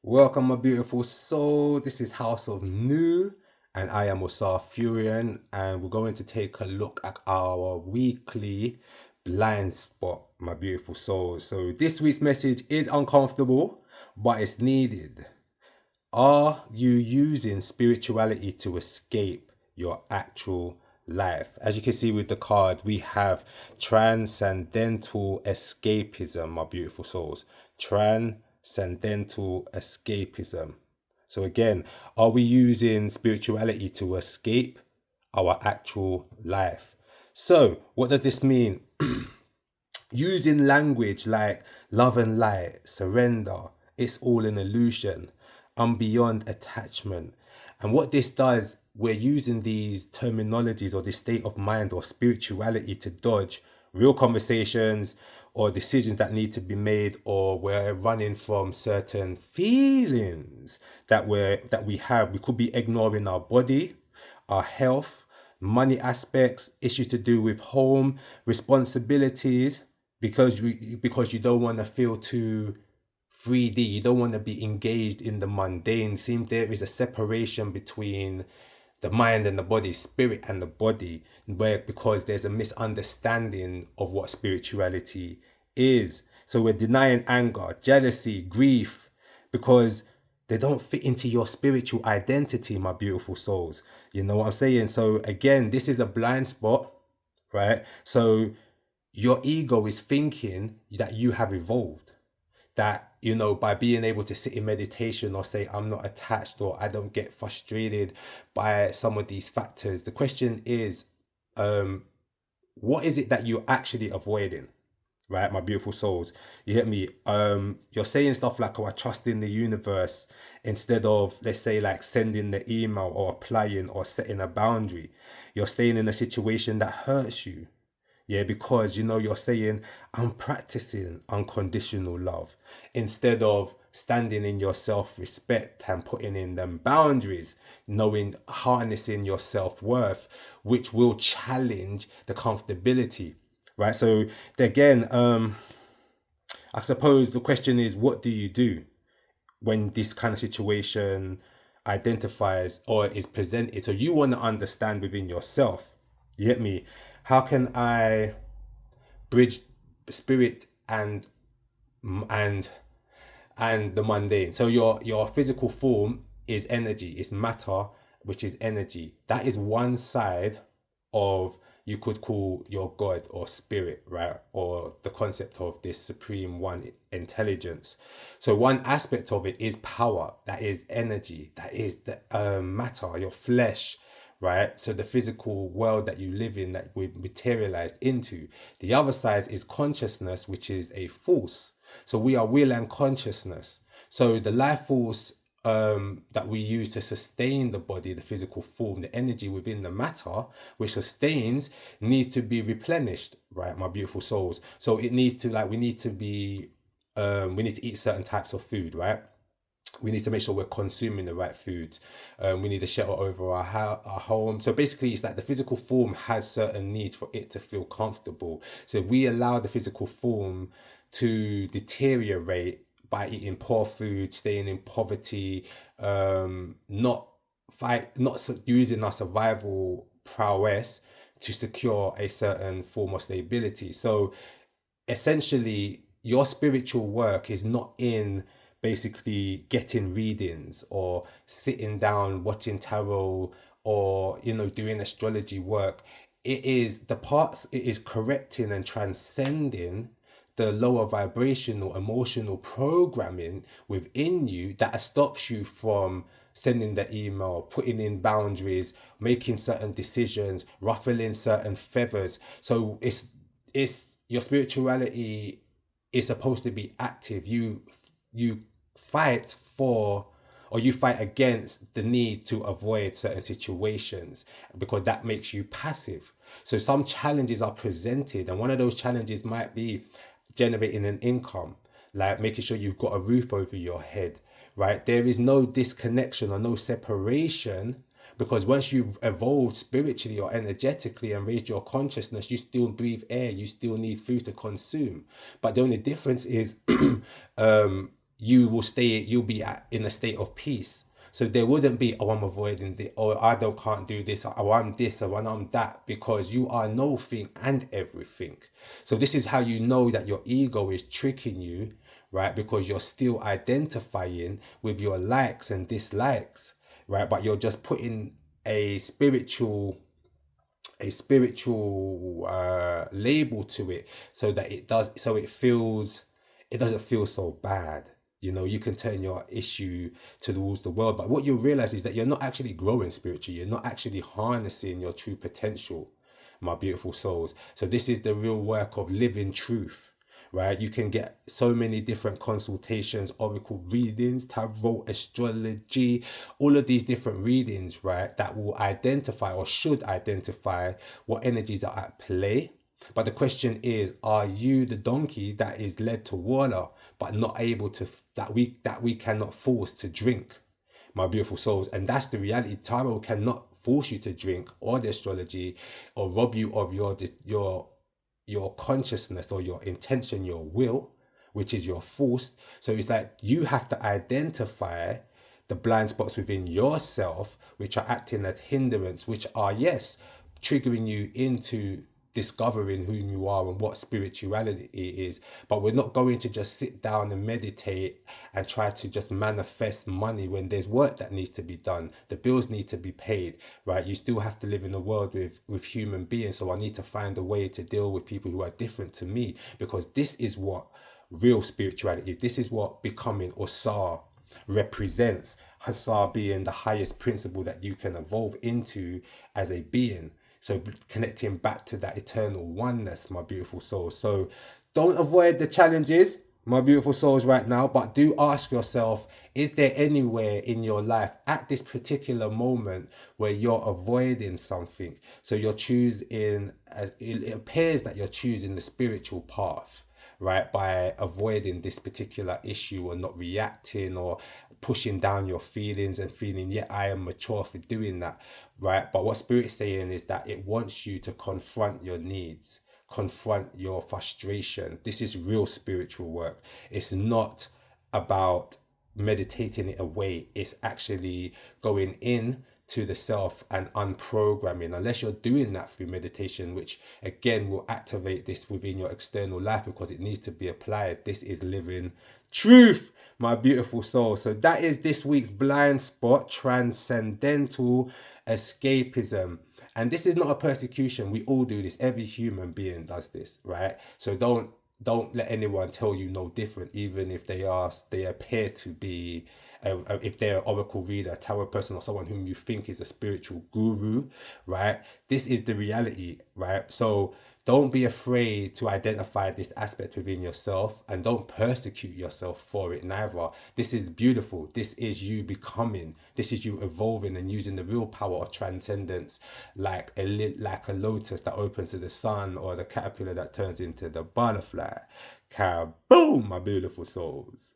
Welcome, my beautiful soul. This is House of New, and I am Osar Furion, and we're going to take a look at our weekly blind spot, my beautiful souls. So, this week's message is uncomfortable, but it's needed. Are you using spirituality to escape your actual life? As you can see with the card, we have Transcendental Escapism, my beautiful souls. Transcendental Escapism. So, again, are we using spirituality to escape our actual life? So, what does this mean? Using language like love and light, surrender, it's all an illusion. I'm beyond attachment. And what this does, we're using these terminologies or this state of mind or spirituality to dodge real conversations or decisions that need to be made, or we're running from certain feelings that we have. We could be ignoring our body, our health, money aspects, issues to do with home, responsibilities, because you don't want to feel too 3D. You don't want to be engaged in the mundane. Seems there is a separation between the mind and the body, spirit and the body, where because there's a misunderstanding of what spirituality is. So we're denying anger, jealousy, grief, because they don't fit into your spiritual identity, my beautiful souls. You know what I'm saying? So again, this is a blind spot, right? So your ego is thinking that you have evolved, that by being able to sit in meditation or say I'm not attached or I don't get frustrated by some of these factors. The question is, what is it that you're actually avoiding? Right, my beautiful souls, you hit me. You're saying stuff like, oh, I trust in the universe, instead of, let's say, like sending the email or applying or setting a boundary. You're staying in a situation that hurts you. Yeah, because you're saying, I'm practicing unconditional love, instead of standing in your self respect and putting in them boundaries, knowing, harnessing your self worth, which will challenge the comfortability. Right. So, again, I suppose the question is, what do you do when this kind of situation identifies or is presented? So, you want to understand within yourself, you get me? How can I bridge spirit and and the mundane? So your physical form is energy, is matter, which is energy. That is one side of, you could call, your god or spirit, right? Or the concept of this supreme one, intelligence. So one aspect of it is power, that is energy, that is the matter, your flesh, right? So the physical world that you live in, that we materialized into. The other side is consciousness, which is a force. So we are will and consciousness. So the life force that we use to sustain the body, the physical form, the energy within the matter, which sustains, needs to be replenished, right, my beautiful souls? So it needs to, like, we need to be, we need to eat certain types of food, right? We need to make sure we're consuming the right foods. We need a shelter over our home. So basically, it's like the physical form has certain needs for it to feel comfortable. So if we allow the physical form to deteriorate by eating poor food, staying in poverty, not using our survival prowess to secure a certain form of stability. So essentially, your spiritual work is not in basically getting readings or sitting down watching tarot or doing astrology work. It is the parts, it is correcting and transcending the lower vibrational emotional programming within you that stops you from sending the email, putting in boundaries, making certain decisions, ruffling certain feathers. So it's your spirituality is supposed to be active. You fight for, or you fight against the need to avoid certain situations, because that makes you passive. So some challenges are presented, and one of those challenges might be generating an income, like making sure you've got a roof over your head, right? There is no disconnection or no separation, because once you've evolved spiritually or energetically and raised your consciousness, you still breathe air, you still need food to consume. But the only difference is you'll be in a state of peace. So there wouldn't be, oh, I'm avoiding this, or I don't can't do this, or I'm this, or I'm that, because you are nothing and everything. So this is how you know that your ego is tricking you, right? Because you're still identifying with your likes and dislikes, right? But you're just putting a spiritual label to it, so that it doesn't feel so bad. You can turn your issue towards the world, but what you realize is that you're not actually growing spiritually. You're not actually harnessing your true potential, my beautiful souls. So this is the real work of living truth, right? You can get so many different consultations, oracle readings, tarot, astrology, all of these different readings, right? That will identify, or should identify, what energies are at play. But the question is, are you the donkey that is led to water, but not able to, that we cannot force to drink, my beautiful souls? And that's the reality. Tarot cannot force you to drink, or the astrology, or rob you of your consciousness, or your intention, your will, which is your force. So it's like you have to identify the blind spots within yourself, which are acting as hindrance, which are, yes, triggering you into discovering who you are and what spirituality is. But we're not going to just sit down and meditate and try to just manifest money when there's work that needs to be done. The bills need to be paid, right? You still have to live in a world with human beings. So I need to find a way to deal with people who are different to me, because this is what real spirituality is. This is what becoming Osar represents. Hasar being the highest principle that you can evolve into as a being. So connecting back to that eternal oneness, my beautiful souls. So don't avoid the challenges, my beautiful souls, right now, but do ask yourself, is there anywhere in your life at this particular moment where you're avoiding something? So you're choosing, as it appears that you're choosing the spiritual path, right, by avoiding this particular issue, or not reacting, or pushing down your feelings and feeling, yeah, I am mature for doing that, right? But what Spirit's saying is that it wants you to confront your needs, confront your frustration. This is real spiritual work. It's not about meditating it away. It's actually going in to the self and unprogramming, unless you're doing that through meditation, which again will activate this within your external life, because it needs to be applied. This is living truth, my beautiful soul. So that is this week's blind spot: transcendental escapism. And this is not a persecution. We all do this. Every human being does this, right? So don't let anyone tell you no different, even if they appear to be, if they're an oracle reader, a tarot person, or someone whom you think is a spiritual guru, right? This is the reality, right? So don't be afraid to identify this aspect within yourself, and don't persecute yourself for it neither. This is beautiful. This is you becoming. This is you evolving and using the real power of transcendence, like a lotus that opens to the sun, or the caterpillar that turns into the butterfly. Kaboom, my beautiful souls.